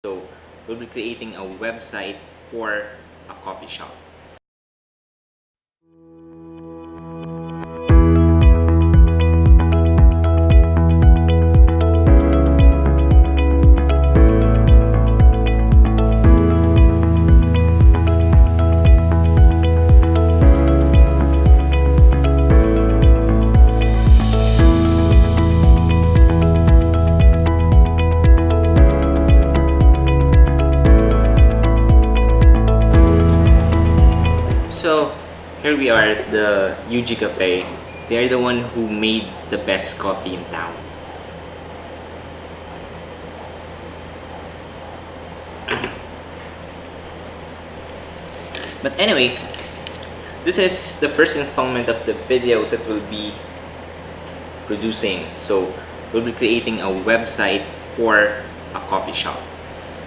So we'll be creating a website for a coffee shop. So here we are at the UG Cafe. They're the one who made the best coffee in town. But anyway, this is the first installment of the videos that we'll be producing. So we'll be creating a website for a coffee shop.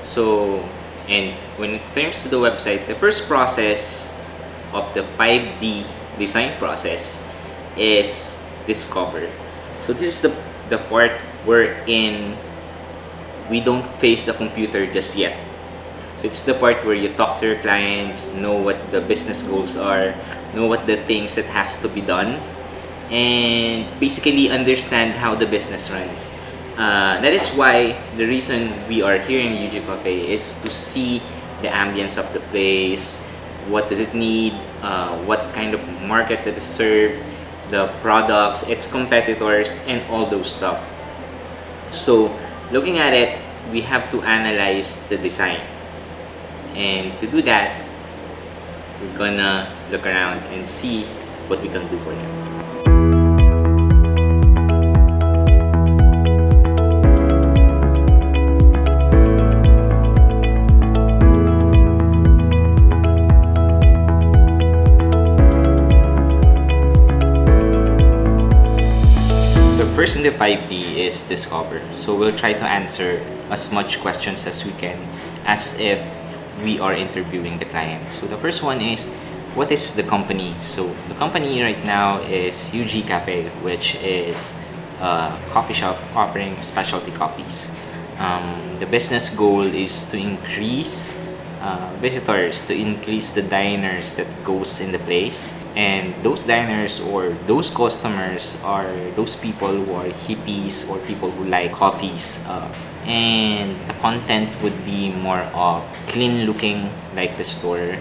So, and when it comes to the website, the first process of the 5D design process is discover. So this is the part wherein we don't face the computer just yet. So it's the part where you talk to your clients, know what the business goals are, know what the things that has to be done, and basically understand how the business runs. That is why the reason we are here in UG Cafe is to see the ambience of the place, what does it need, what kind of market that is served, the products, its competitors, and all those stuff. So looking at it, we have to analyze the design. And to do that, we're gonna look around and see what we can do for them. First in the 5D is discover. So we'll try to answer as much questions as we can as if we are interviewing the client. So the first one is, what is the company? So the company right now is UG Cafe, which is a coffee shop offering specialty coffees. The business goal is to increase visitors, to increase the diners that goes in the place, and those diners or those customers are those people who are hippies or people who like coffees, and the content would be more of clean looking like the store,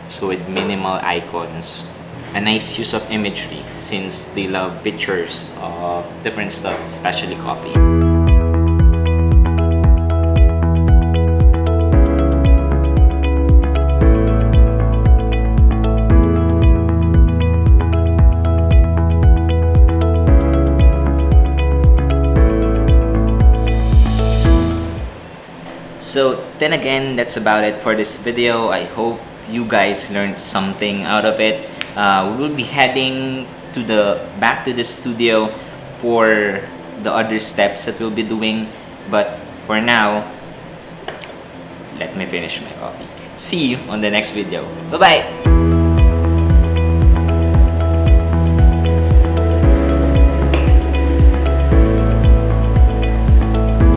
so with minimal icons, a nice use of imagery since they love pictures of different stuff, especially coffee. So then again, that's about it for this video. I hope you guys learned something out of it. We will be heading to back to the studio for the other steps that we'll be doing. But for now, let me finish my coffee. See you on the next video. Bye-bye!